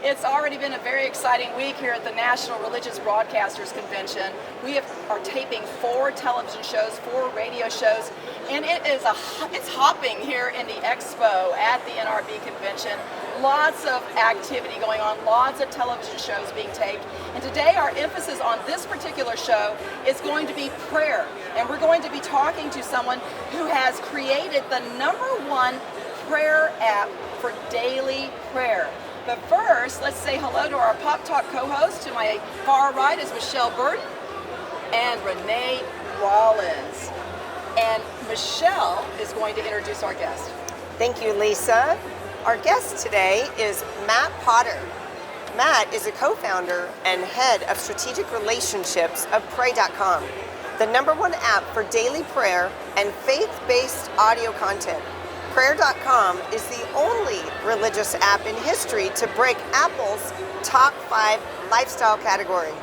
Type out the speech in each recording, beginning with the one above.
It's already been a very exciting week here at the National Religious Broadcasters Convention. We are taping 4 television shows, 4 radio shows, and it's hopping here in the expo at the NRB convention. Lots of activity going on, lots of television shows being taped. And today our emphasis on this particular show is going to be prayer. And we're going to be talking to someone who has created the #1 prayer app for daily prayer. But first, let's say hello to our Pop Talk co-host. To my far right is Michelle Burton and Renee Rollins. And Michelle is going to introduce our guest. Thank you, Lisa. Our guest today is Matt Potter. Matt is a co-founder and head of strategic relationships of Pray.com, the #1 app for daily prayer and faith-based audio content. Prayer.com is the only religious app in history to break Apple's top 5 lifestyle category.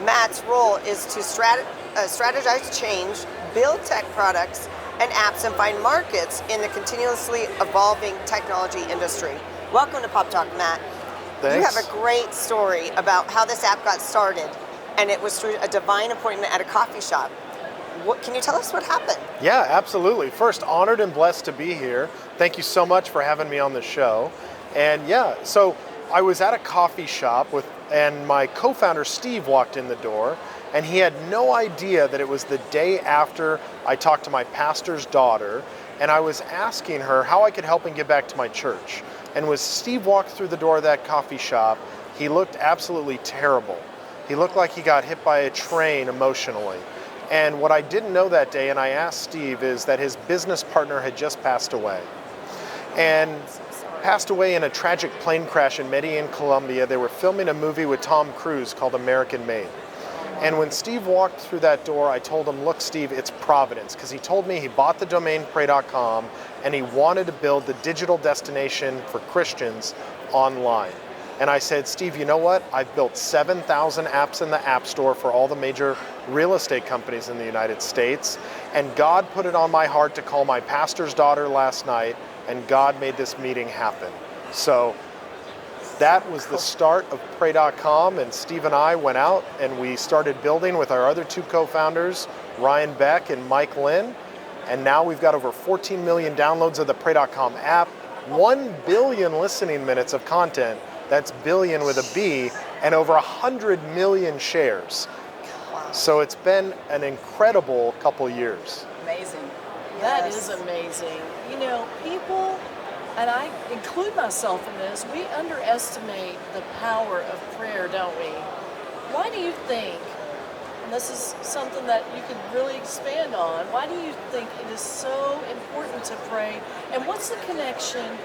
Matt's role is to strategize change, build tech products and apps, and find markets in the continuously evolving technology industry. Welcome to Pop Talk, Matt. Thanks. You have a great story about how this app got started, and it was through a divine appointment at a coffee shop. Can you tell us what happened? Yeah, absolutely. First, honored and blessed to be here. Thank you so much for having me on the show. And yeah, so I was at a coffee shop and my co-founder Steve walked in the door, and he had no idea that it was the day after I talked to my pastor's daughter, and I was asking her how I could help and give back to my church. And when Steve walked through the door of that coffee shop, he looked absolutely terrible. He looked like he got hit by a train emotionally. And what I didn't know that day, and I asked Steve, is that his business partner had just passed away. And passed away in a tragic plane crash in Medellin, Colombia. They were filming a movie with Tom Cruise called American Made. And when Steve walked through that door, I told him, look, Steve, it's Providence. Because he told me he bought the domain Pray.com and he wanted to build the digital destination for Christians online. And I said, Steve, you know what? I've built 7,000 apps in the App Store for all the major real estate companies in the United States. And God put it on my heart to call my pastor's daughter last night, and God made this meeting happen. So that was the start of Pray.com, and Steve and I went out and we started building with our other 2 co-founders, Ryan Beck and Mike Lynn. And now we've got over 14 million downloads of the Pray.com app, 1 billion listening minutes of content. That's billion with a B, and over 100 million shares. So it's been an incredible couple years. Amazing. That Yes. is amazing. You know, people, and I include myself in this, we underestimate the power of prayer, don't we? Why do you think, and this is something that you could really expand on, why do you think it is so important to pray? And what's the connection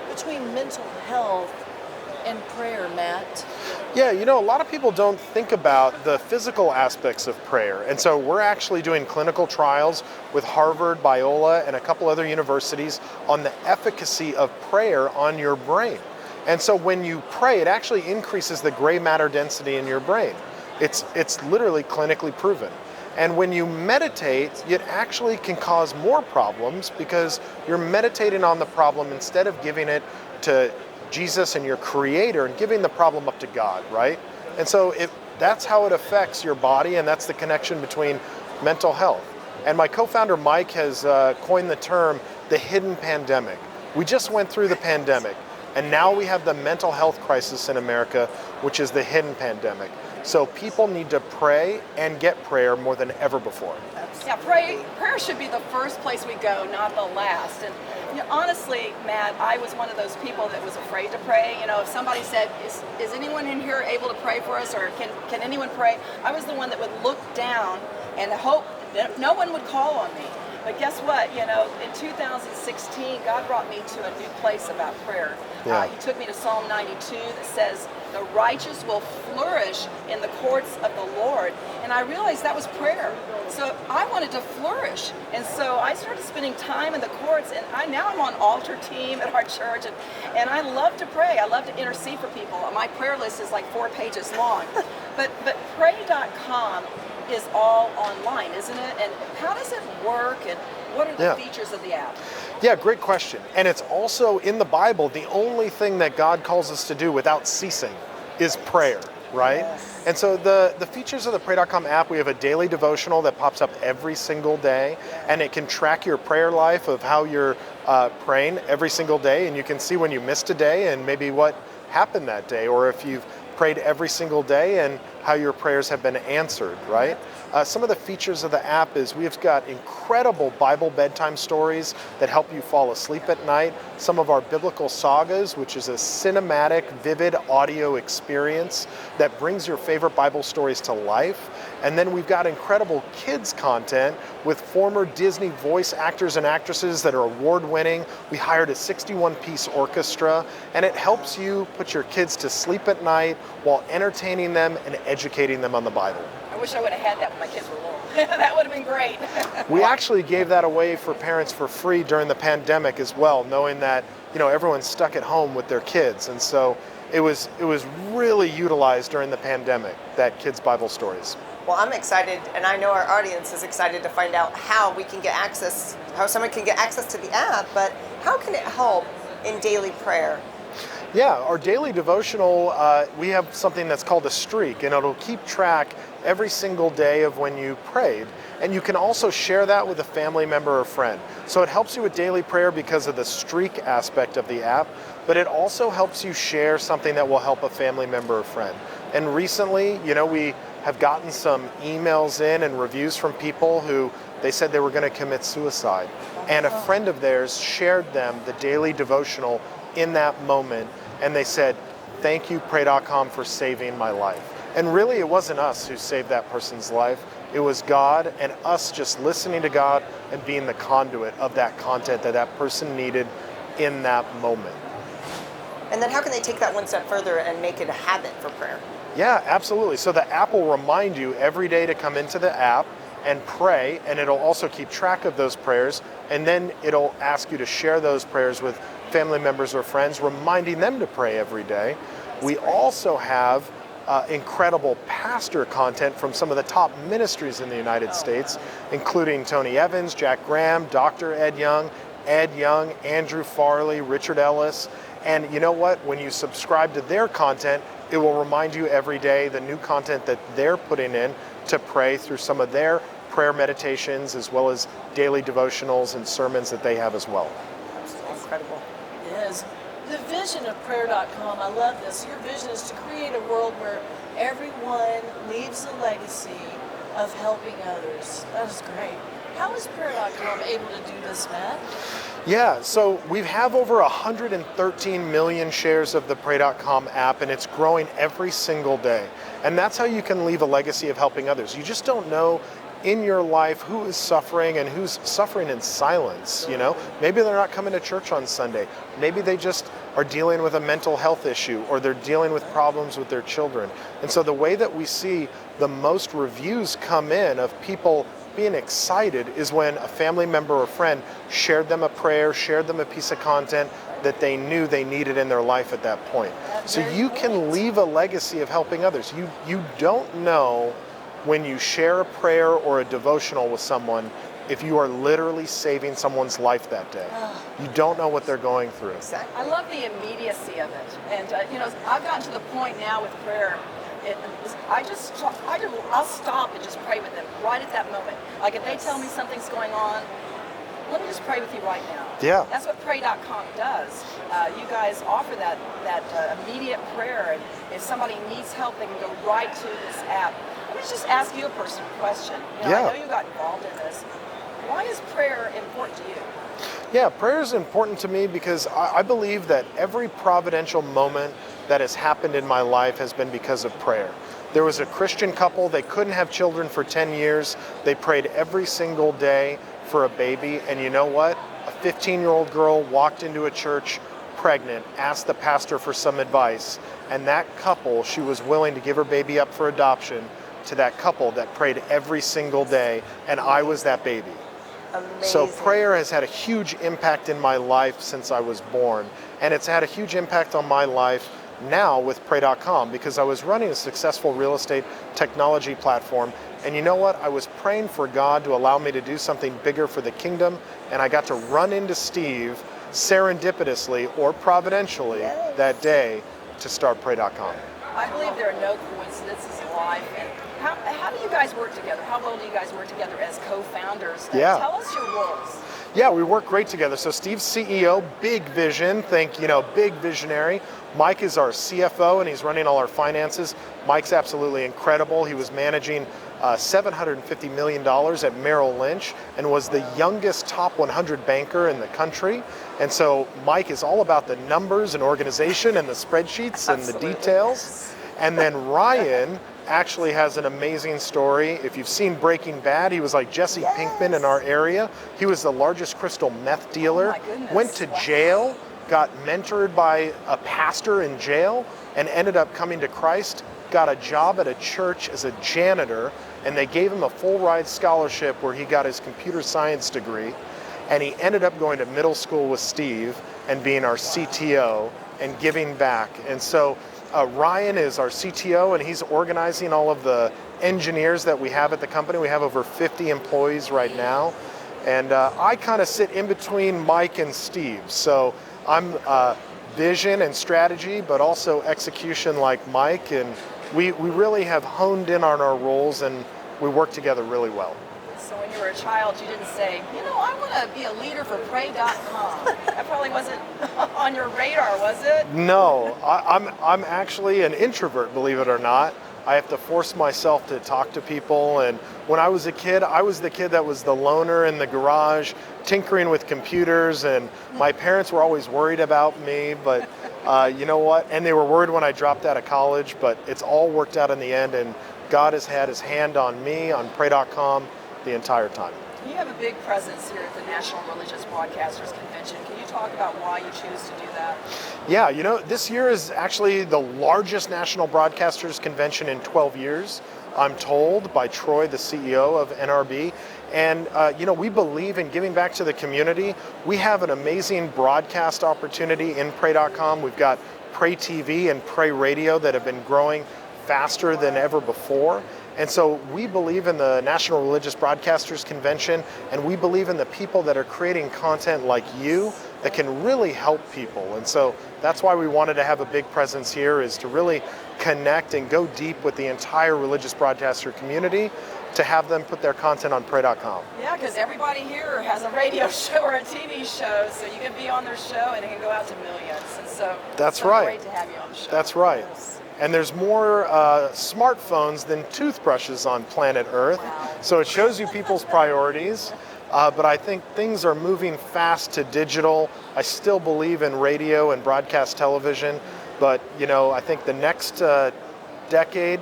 between mental health and prayer, Matt? Yeah, you know, a lot of people don't think about the physical aspects of prayer. And so we're actually doing clinical trials with Harvard, Biola, and a couple other universities on the efficacy of prayer on your brain. And so when you pray, it actually increases the gray matter density in your brain. It's literally clinically proven. And when you meditate, it actually can cause more problems because you're meditating on the problem instead of giving it to Jesus and your creator and giving the problem up to God, right? And so that's how it affects your body, and that's the connection between mental health. And my co-founder Mike has coined the term the hidden pandemic. We just went through the pandemic, and now we have the mental health crisis in America, which is the hidden pandemic. So people need to pray and get prayer more than ever before. Yeah, prayer should be the first place we go, not the last. And you know, honestly, Matt, I was one of those people that was afraid to pray. You know, if somebody said, is anyone in here able to pray for us, or can anyone pray? I was the one that would look down and hope that no one would call on me. But guess what? You know, in 2016, God brought me to a new place about prayer. Yeah. He took me to Psalm 92 that says, the righteous will flourish in the courts of the Lord. And I realized that was prayer. So I wanted to flourish. And so I started spending time in the courts, and now I'm on altar team at our church, and I love to pray. I love to intercede for people. My prayer list is like 4 pages long. But pray.com is all online, isn't it? And how does it work? and what are the Yeah. features of the app? Yeah, great question. And it's also in the Bible, the only thing that God calls us to do without ceasing is prayer, right? Yes. And so the features of the Pray.com app, we have a daily devotional that pops up every single day, and it can track your prayer life of how you're praying every single day, and you can see when you missed a day and maybe what happened that day, or if you've prayed every single day and how your prayers have been answered, right? Some of the features of the app is we've got incredible Bible bedtime stories that help you fall asleep at night. Some of our biblical sagas, which is a cinematic, vivid audio experience that brings your favorite Bible stories to life. And then we've got incredible kids content with former Disney voice actors and actresses that are award-winning. We hired a 61-piece orchestra, and it helps you put your kids to sleep at night while entertaining them and educating them on the Bible. I wish I would have had that when my kids were little. That would have been great. We actually gave that away for parents for free during the pandemic as well, knowing that, you know, everyone's stuck at home with their kids. And so it was really utilized during the pandemic, that kids' Bible stories. Well, I'm excited, and I know our audience is excited to find out how we can get access, how someone can get access to the app, but how can it help in daily prayer? Yeah, our daily devotional, we have something that's called a streak, and it'll keep track every single day of when you prayed. And you can also share that with a family member or friend. So it helps you with daily prayer because of the streak aspect of the app, but it also helps you share something that will help a family member or friend. And recently, you know, we have gotten some emails in and reviews from people who they said they were going to commit suicide. And a friend of theirs shared them the daily devotional in that moment, and they said, "Thank you, Pray.com, for saving my life." And really, it wasn't us who saved that person's life. It was God and us just listening to God and being the conduit of that content that that person needed in that moment. And then how can they take that one step further and make it a habit for prayer? Yeah, absolutely. So the app will remind you every day to come into the app and pray, and it'll also keep track of those prayers, and then it'll ask you to share those prayers with family members or friends, reminding them to pray every day. We also have incredible pastor content from some of the top ministries in the United States, including Tony Evans, Jack Graham, Dr. Ed Young, Andrew Farley, Richard Ellis. And you know what? When you subscribe to their content, it will remind you every day the new content that they're putting in to pray through some of their prayer meditations, as well as daily devotionals and sermons that they have as well. Incredible. It is. The vision of Prayer.com, I love this. Your vision is to create a world where everyone leaves a legacy of helping others. That is great. How is Prayer.com able to do this, Matt? Yeah, so we have over 113 million shares of the Pray.com app, and it's growing every single day. And that's how you can leave a legacy of helping others. You just don't know in your life who is suffering and who's suffering in silence, you know? Maybe they're not coming to church on Sunday. Maybe they just are dealing with a mental health issue, or they're dealing with problems with their children. And so the way that we see the most reviews come in of people being excited is when a family member or friend shared them a prayer, shared them a piece of content that they knew they needed in their life at that point. So you can leave a legacy of helping others. You don't know when you share a prayer or a devotional with someone if you are literally saving someone's life that day. You don't know what they're going through. Exactly. I love the immediacy of it. And, you know, I've gotten to the point now with prayer, I'll stop and just pray with them right at that moment. Like if they tell me something's going on, let me just pray with you right now. Yeah. That's what Pray.com does. You guys offer that immediate prayer, and if somebody needs help, they can go right to this app. Let me just ask you a personal question. You know, Yeah. I know you got involved in this. Why is prayer important to you? Yeah, prayer is important to me because I believe that every providential moment that has happened in my life has been because of prayer. There was a Christian couple, they couldn't have children for 10 years. They prayed every single day for a baby, and you know what? A 15-year-old girl walked into a church pregnant, asked the pastor for some advice, and that couple, she was willing to give her baby up for adoption to that couple that prayed every single day, and I was that baby. Amazing. So prayer has had a huge impact in my life since I was born, and it's had a huge impact on my life now with Pray.com because I was running a successful real estate technology platform, And you know what? I was praying for God to allow me to do something bigger for the kingdom, and I got to run into Steve serendipitously or providentially that day to start Pray.com. I believe there are no coincidences in life. And how do you guys work together? How well do you guys work together as co-founders? Yeah. Tell us your roles. Yeah, we work great together. So Steve's CEO, big vision, big visionary. Mike is our CFO, and he's running all our finances. Mike's absolutely incredible. He was managing $750 million at Merrill Lynch and was the youngest top 100 banker in the country. And so Mike is all about the numbers and organization and the spreadsheets and the details. And then Ryan actually has an amazing story. If you've seen Breaking Bad, he was like Jesse Pinkman in our area. He was the largest crystal meth dealer, went to jail, got mentored by a pastor in jail, and ended up coming to Christ, got a job at a church as a janitor, and they gave him a full ride scholarship where he got his computer science degree, and he ended up going to middle school with Steve and being our CTO and giving back. And so Ryan is our CTO, and he's organizing all of the engineers that we have at the company. We have over 50 employees right now. And I kind of sit in between Mike and Steve. So I'm vision and strategy, but also execution like Mike. And we really have honed in on our roles, and we work together really well. So when you were a child, you didn't say, I want to be a leader for Pray.com. That probably wasn't on your radar, was it? No, I'm actually an introvert, believe it or not. I have to force myself to talk to people. And when I was a kid, I was the kid that was the loner in the garage, tinkering with computers. And my parents were always worried about me, but you know what? And they were worried when I dropped out of college, but it's all worked out in the end. And God has had his hand on me, on Pray.com, the entire time. You have a big presence here at the National Religious Broadcasters Convention. Can you talk about why you choose to do that? Yeah, this year is actually the largest National Broadcasters Convention in 12 years, I'm told, by Troy, the CEO of NRB. And, we believe in giving back to the community. We have an amazing broadcast opportunity in Pray.com. We've got Pray TV and Pray Radio that have been growing faster than ever before. And so we believe in the National Religious Broadcasters Convention, and we believe in the people that are creating content like you that can really help people. And so that's why we wanted to have a big presence here, is to really connect and go deep with the entire religious broadcaster community to have them put their content on Pray.com. Yeah, because everybody here has a radio show or a TV show, so you can be on their show and it can go out to millions. And so that's it's right. Great to have you on the show. That's right. And there's more smartphones than toothbrushes on planet Earth. Wow. So it shows you people's priorities. But I think things are moving fast to digital. I still believe in radio and broadcast television. But, I think the next decade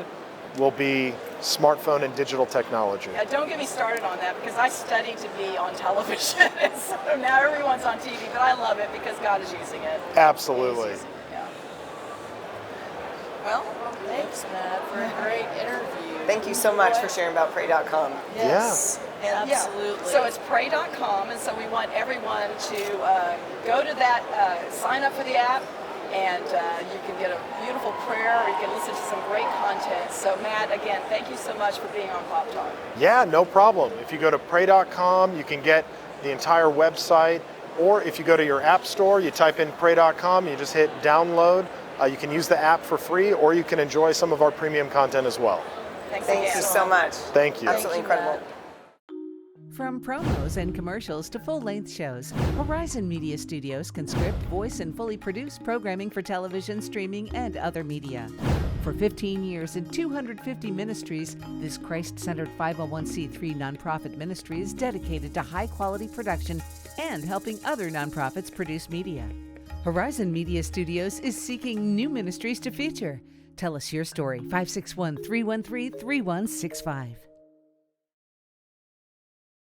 will be smartphone and digital technology. Yeah, don't get me started on that, because I studied to be on television. And so now everyone's on TV, but I love it because God is using it. Absolutely. Well, thanks, Matt, for a great interview. Thank you so much for sharing about Pray.com. Yes, And absolutely. So it's Pray.com, and so we want everyone to go to that, sign up for the app, and you can get a beautiful prayer, or you can listen to some great content. So Matt, again, thank you so much for being on Pop Talk. Yeah, no problem. If you go to Pray.com, you can get the entire website, or if you go to your app store, you type in Pray.com, you just hit download. You can use the app for free, or you can enjoy some of our premium content as well. Thank you so much. Thank you. Absolutely incredible. From promos and commercials to full-length shows, Horizon Media Studios can script, voice, and fully produce programming for television, streaming, and other media. For 15 years and 250 ministries, this Christ-centered 501c3 nonprofit ministry is dedicated to high-quality production and helping other nonprofits produce media. Horizon Media Studios is seeking new ministries to feature. Tell us your story, 561-313-3165.